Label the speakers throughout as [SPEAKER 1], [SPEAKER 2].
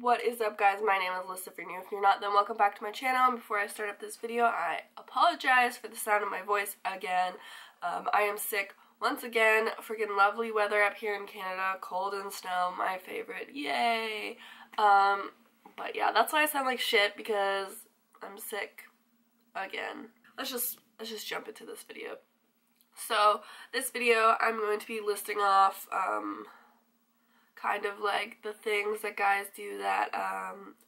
[SPEAKER 1] What is up, guys? My name is Alyssa. If you're new, if you're not, then welcome back to my channel. And before I start up this video, I apologize for the sound of my voice again. I am sick once again. Freaking lovely weather up here in Canada, cold and snow, my favorite. Yay! But yeah, that's why I sound like shit, because I'm sick again. Let's just jump into this video. So this video, I'm going to be listing off kind of like the things that guys do that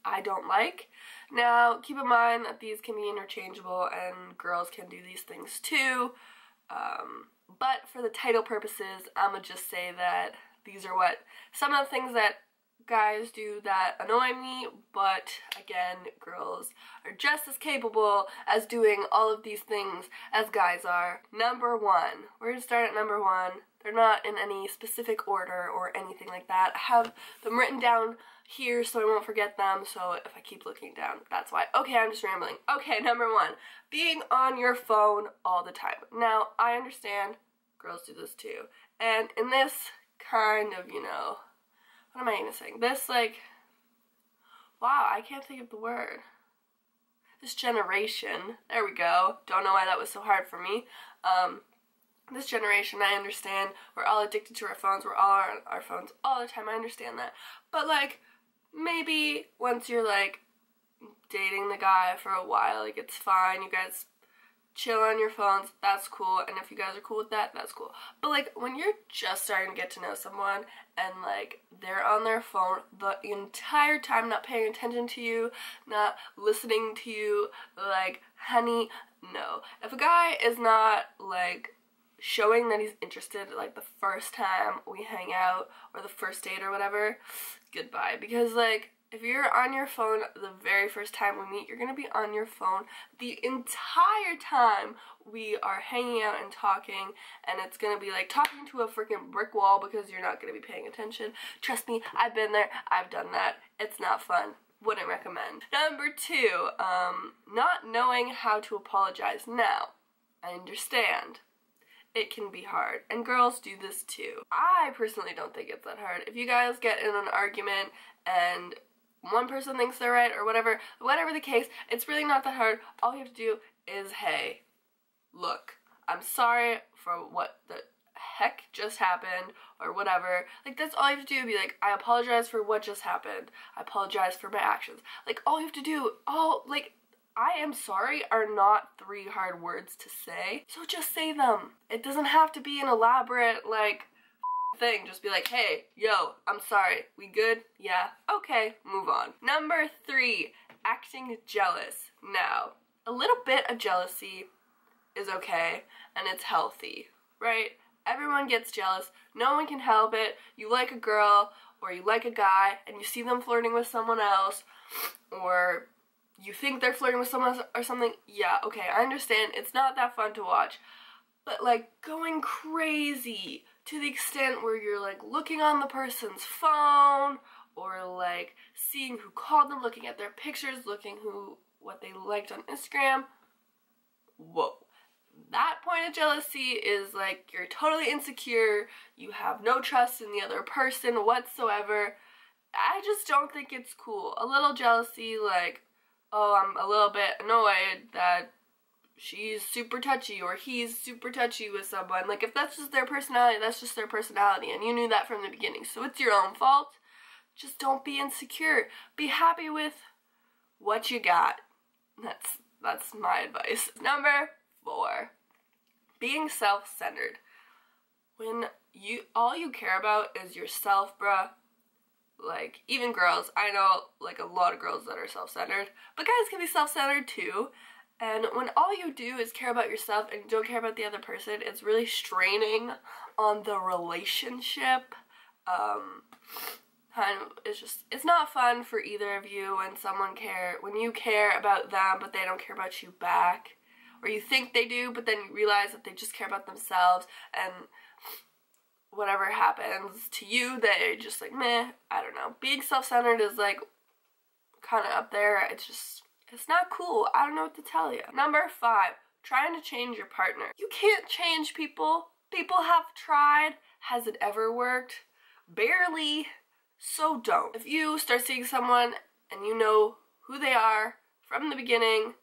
[SPEAKER 1] I don't like. Now, keep in mind that these can be interchangeable and girls can do these things too. But for the title purposes, I'm gonna just say that these are what some of the things that guys do that annoy me, but again, girls are just as capable as doing all of these things as guys are. Number one. We're gonna start at number one. They're not in any specific order or anything like that. I have them written down here so I won't forget them, so if I keep looking down, that's why. Okay, I'm just rambling. Okay, number one. Being on your phone all the time. Now, I understand girls do this too. And in this kind of, you know, what am I even saying? This, like, wow, I can't think of the word. This generation, there we go. Don't know why that was so hard for me. This generation, I understand, we're all addicted to our phones, we're all on our phones all the time, I understand that. But, like, maybe once you're, like, dating the guy for a while, like, it's fine, you guys chill on your phones, that's cool, and if you guys are cool with that, that's cool. But, like, when you're just starting to get to know someone, and, like, they're on their phone the entire time, not paying attention to you, not listening to you, like, honey, no. If a guy is not, like, showing that he's interested, like, the first time we hang out, or the first date or whatever, goodbye. Because, like, if you're on your phone the very first time we meet, you're gonna be on your phone the entire time we are hanging out and talking, and it's gonna be like talking to a freaking brick wall because you're not gonna be paying attention. Trust me, I've been there, I've done that. It's not fun. Wouldn't recommend. Number two, not knowing how to apologize. Now, I understand. It can be hard, and girls do this too. I personally don't think it's that hard. If you guys get in an argument and one person thinks they're right or whatever the case, it's really not that hard. All you have to do is, hey, look, I'm sorry for what the heck just happened or whatever. Like, that's all you have to do. Be like, I apologize for what just happened. I apologize for my actions. Like, all you have to do, I am sorry are not 3 hard words to say, so just say them. It doesn't have to be an elaborate, like, thing. Just be like, hey, yo, I'm sorry. We good? Yeah. Okay, move on. Number 3, acting jealous. Now, a little bit of jealousy is okay, and it's healthy, right? Everyone gets jealous. No one can help it. You like a girl, or you like a guy, and you see them flirting with someone else, or you think they're flirting with someone else or something. Yeah, okay, I understand. It's not that fun to watch. But, like, going crazy to the extent where you're, like, looking on the person's phone, or, like, seeing who called them, looking at their pictures, looking what they liked on Instagram. Whoa. That point of jealousy is, like, you're totally insecure, you have no trust in the other person whatsoever. I just don't think it's cool. A little jealousy, like, oh, I'm a little bit annoyed that she's super touchy or he's super touchy with someone. Like, if that's just their personality, that's just their personality, and you knew that from the beginning, so it's your own fault. Just don't be insecure. Be happy with what you got. That's my advice. Number 4, being self-centered. When all you care about is yourself, bruh. Like, even girls, I know, like, a lot of girls that are self-centered, but guys can be self-centered too, and when all you do is care about yourself and you don't care about the other person, it's really straining on the relationship. It's not fun for either of you when you care about them but they don't care about you back, or you think they do but then you realize that they just care about themselves, and whatever happens to you, they're just like, meh, I don't know. Being self-centered is, like, kind of up there. It's not cool. I don't know what to tell you. Number 5, trying to change your partner. You can't change people. People have tried. Has it ever worked? Barely. So don't. If you start seeing someone and you know who they are from the beginning,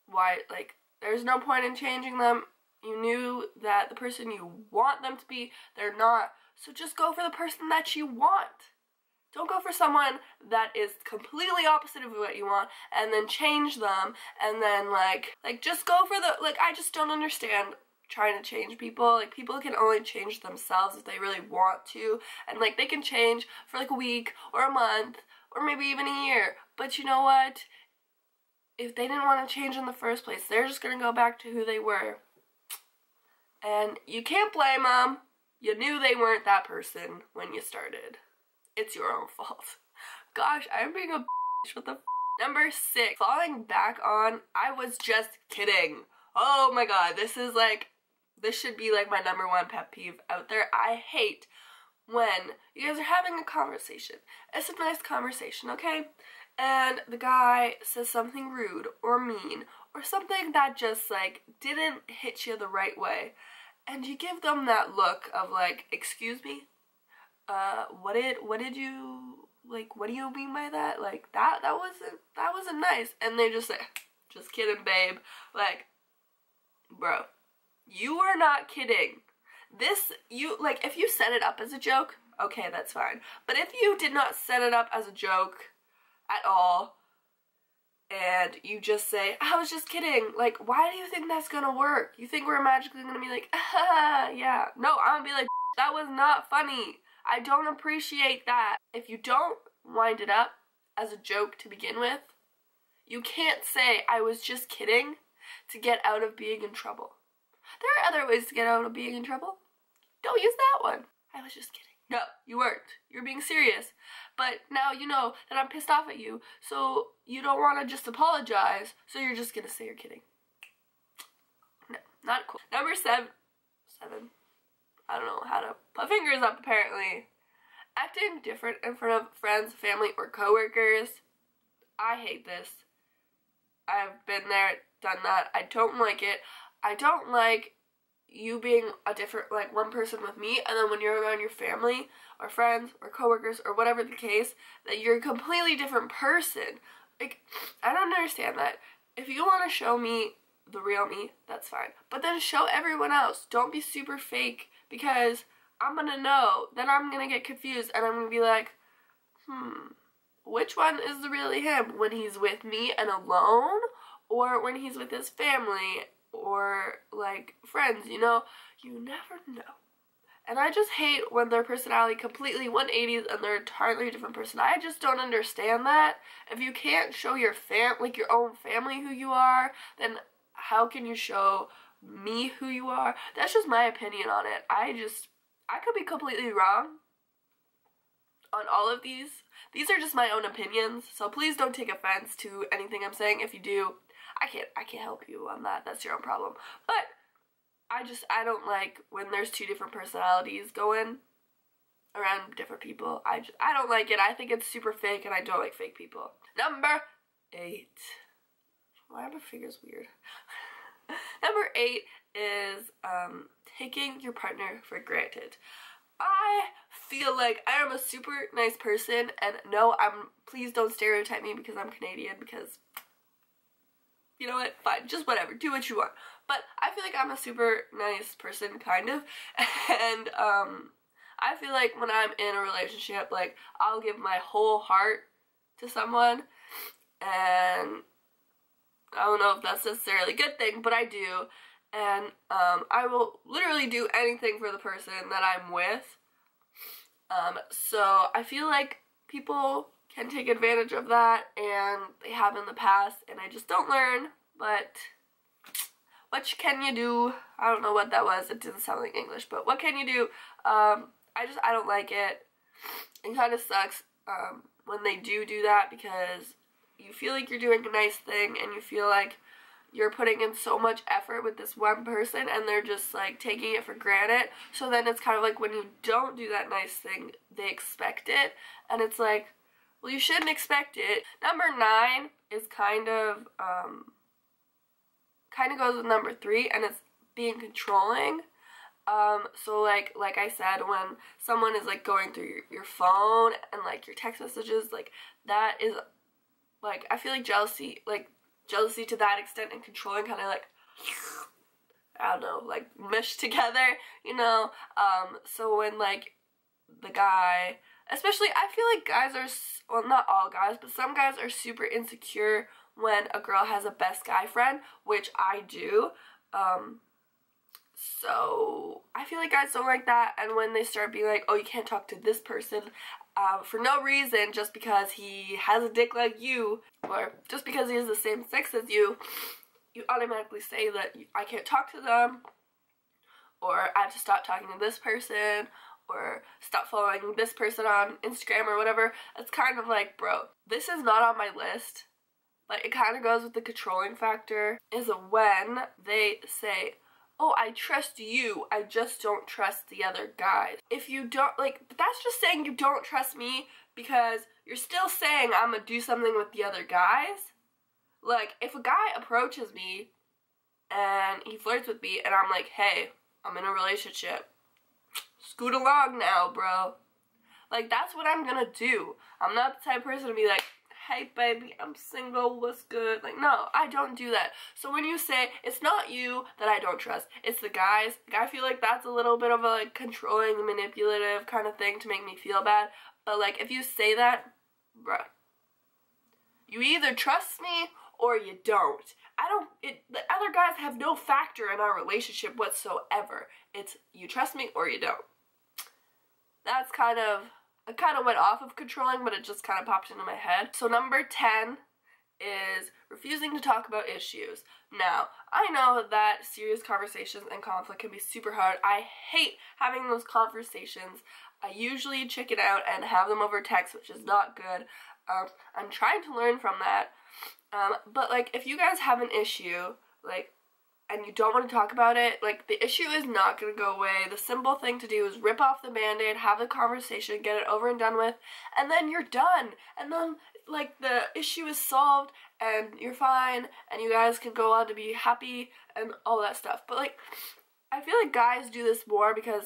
[SPEAKER 1] why, like, there's no point in changing them. You knew that the person you want them to be, they're not. So just go for the person that you want. Don't go for someone that is completely opposite of what you want and then change them and then like just go for the, like, I just don't understand trying to change people. Like, people can only change themselves if they really want to, and like they can change for like a week or a month or maybe even a year, but you know what? If they didn't want to change in the first place, they're just gonna go back to who they were, and you can't blame them. You knew they weren't that person when you started. It's your own fault. Gosh, I'm being a bitch. What the f? Number 6, falling back on I was just kidding. Oh my god, this should be like my number 1 pet peeve out there. I hate when you guys are having a conversation. It's a nice conversation, okay? And the guy says something rude or mean or something that just like didn't hit you the right way. And you give them that look of like, excuse me? What did you, like, what do you mean by that? Like, that wasn't nice. And they just say, just kidding, babe. Like, bro, you are not kidding. Like, if you set it up as a joke, okay, that's fine. But if you did not set it up as a joke at all, and you just say, I was just kidding, like, why do you think that's gonna work? You think we're magically gonna be like, ah, yeah. No, I'm gonna be like, that was not funny. I don't appreciate that. If you don't wind it up as a joke to begin with, you can't say, I was just kidding, to get out of being in trouble. There are other ways to get out of being in trouble. Don't use that one. I was just kidding. No, you weren't. You're being serious. But now you know that I'm pissed off at you, so you don't want to just apologize, so you're just gonna say you're kidding. No, not cool. Number 7. I don't know how to put fingers up, apparently. Acting different in front of friends, family, or coworkers. I hate this. I've been there, done that. I don't like it. I don't like you being a different, like, one person with me, and then when you're around your family, or friends, or coworkers, or whatever the case, that you're a completely different person. Like, I don't understand that. If you want to show me the real me, that's fine. But then show everyone else. Don't be super fake, because I'm gonna know. Then I'm gonna get confused, and I'm gonna be like, which one is really him? When he's with me and alone, or when he's with his family, or like friends, you know? You never know. And I just hate when their personality completely 180s and they're an entirely different person. I just don't understand that. If you can't show your your own family who you are, then how can you show me who you are? That's just my opinion on it. I could be completely wrong on all of these. These are just my own opinions, so please don't take offense to anything I'm saying. If you do, I can't help you on that. That's your own problem. But I don't like when there's 2 different personalities going around different people. I don't like it. I think it's super fake, and I don't like fake people. Number 8. Why are my fingers weird? Number 8 is taking your partner for granted. I feel like I am a super nice person, and no, please don't stereotype me because I'm Canadian, because you know what, fine, just whatever, do what you want. But I feel like I'm a super nice person, kind of, and I feel like when I'm in a relationship, like, I'll give my whole heart to someone, and I don't know if that's necessarily a good thing, but I do, and I will literally do anything for the person that I'm with. So I feel like people can take advantage of that, and they have in the past, and I just don't learn. But what can you do? I don't know what that was. It didn't sound like English, but what can you do? I don't like it. It kind of sucks when they do that, because you feel like you're doing a nice thing, and you feel like you're putting in so much effort with this one person, and they're just like taking it for granted. So then it's kind of like when you don't do that nice thing, they expect it, and it's like, well, you shouldn't expect it. Number 9 is kind of goes with number 3, and it's being controlling. So like I said, when someone is like going through your phone and like your text messages, like that is like, I feel like jealousy to that extent and controlling kind of like, I don't know, like meshed together, you know. So when like the guy, especially I feel like guys are, well, not all guys, but some guys are super insecure when a girl has a best guy friend, which I do. So I feel like guys don't like that, and when they start being like, oh, you can't talk to this person for no reason, just because he has a dick like you, or just because he has the same sex as you, you automatically say that I can't talk to them, or I have to stop talking to this person, or stop following this person on Instagram or whatever. It's kind of like, bro, this is not on my list. Like, it kind of goes with the controlling factor, is when they say, oh, I trust you, I just don't trust the other guys. If you don't, like, but that's just saying you don't trust me because you're still saying I'm gonna do something with the other guys. Like, if a guy approaches me and he flirts with me and I'm like, hey, I'm in a relationship, scoot along now, bro. Like, that's what I'm gonna do. I'm not the type of person to be like, hey baby, I'm single, what's good? Like, no, I don't do that. So when you say it's not you that I don't trust, it's the guys, like, I feel like that's a little bit of a like controlling, manipulative kind of thing to make me feel bad. But like, if you say that, bruh, you either trust me or you don't. The other guys have no factor in our relationship whatsoever. It's you trust me or you don't. That's kind of, I kind of went off of controlling, but it just kind of popped into my head. So number 10 is refusing to talk about issues. Now, I know that serious conversations and conflict can be super hard. I hate having those conversations. I usually chicken out and have them over text, which is not good. I'm trying to learn from that. But like, if you guys have an issue, like, and you don't want to talk about it, like, the issue is not going to go away. The simple thing to do is rip off the band-aid, have the conversation, get it over and done with, and then you're done. And then, like, the issue is solved, and you're fine, and you guys can go on to be happy, and all that stuff. But, like, I feel like guys do this more because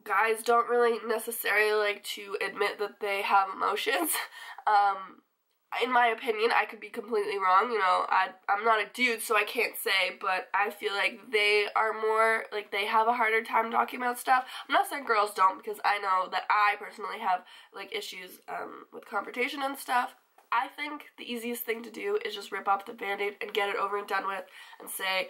[SPEAKER 1] guys don't really necessarily like to admit that they have emotions. In my opinion, I could be completely wrong, you know, I'm not a dude, so I can't say, but I feel like they are more, like, they have a harder time talking about stuff. I'm not saying girls don't, because I know that I personally have, like, issues with confrontation and stuff. I think the easiest thing to do is just rip off the band-aid and get it over and done with, and say,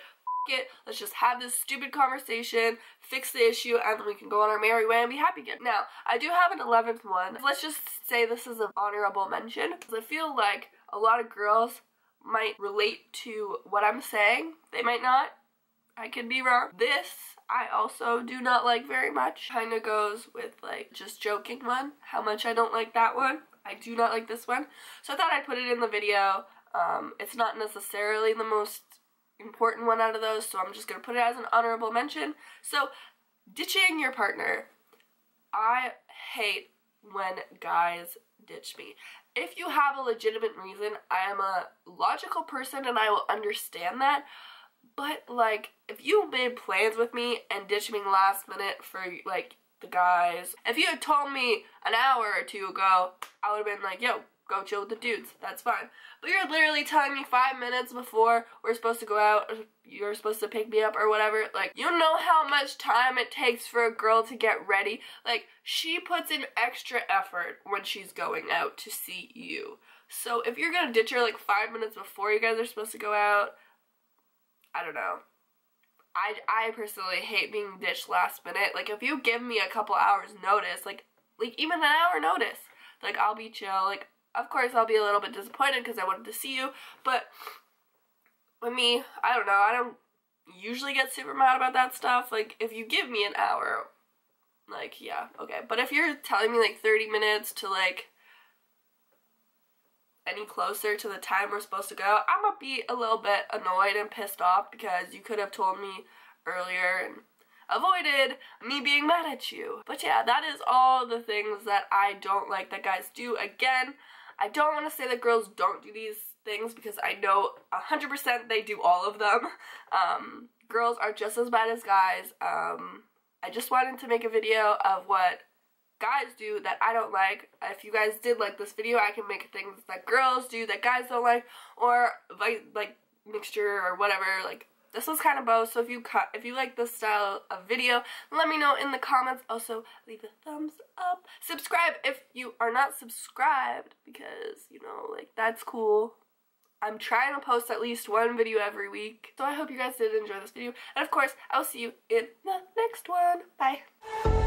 [SPEAKER 1] it, let's just have this stupid conversation, fix the issue, and then we can go on our merry way and be happy again. Now, I do have an 11th one. Let's just say this is an honorable mention, because I feel like a lot of girls might relate to what I'm saying. They might not. I could be wrong. This, I also do not like very much. Kind of goes with, like, just joking one, how much I don't like that one. I do not like this one. So I thought I'd put it in the video. It's not necessarily the most important one out of those, so I'm just gonna put it as an honorable mention. So, ditching your partner. I hate when guys ditch me. If you have a legitimate reason, I am a logical person and I will understand that, but like, if you made plans with me and ditched me last minute for like the guys, if you had told me an hour or two ago, I would have been like, yo, go chill with the dudes, that's fine. But you're literally telling me 5 minutes before we're supposed to go out, or you're supposed to pick me up or whatever. Like, you know how much time it takes for a girl to get ready? Like, she puts in extra effort when she's going out to see you. So if you're gonna ditch her like 5 minutes before you guys are supposed to go out, I don't know. I personally hate being ditched last minute. Like, if you give me a couple hours notice, like even an hour notice, like, I'll be chill. Like, of course, I'll be a little bit disappointed because I wanted to see you, but with me, I don't know, I don't usually get super mad about that stuff. Like, if you give me an hour, like, yeah, okay. But if you're telling me, like, 30 minutes to, like, any closer to the time we're supposed to go, I'm gonna be a little bit annoyed and pissed off because you could have told me earlier and avoided me being mad at you. But yeah, that is all the things that I don't like that guys do. Again, I don't want to say that girls don't do these things because I know 100% they do all of them. girls are just as bad as guys. I just wanted to make a video of what guys do that I don't like. If you guys did like this video, I can make things that girls do that guys don't like, or like mixture or whatever. Like, this was kind of both, so if you like this style of video, let me know in the comments. Also, leave a thumbs up. Subscribe if you are not subscribed, because, you know, like, that's cool. I'm trying to post at least one video every week. So I hope you guys did enjoy this video. And of course, I'll see you in the next one. Bye.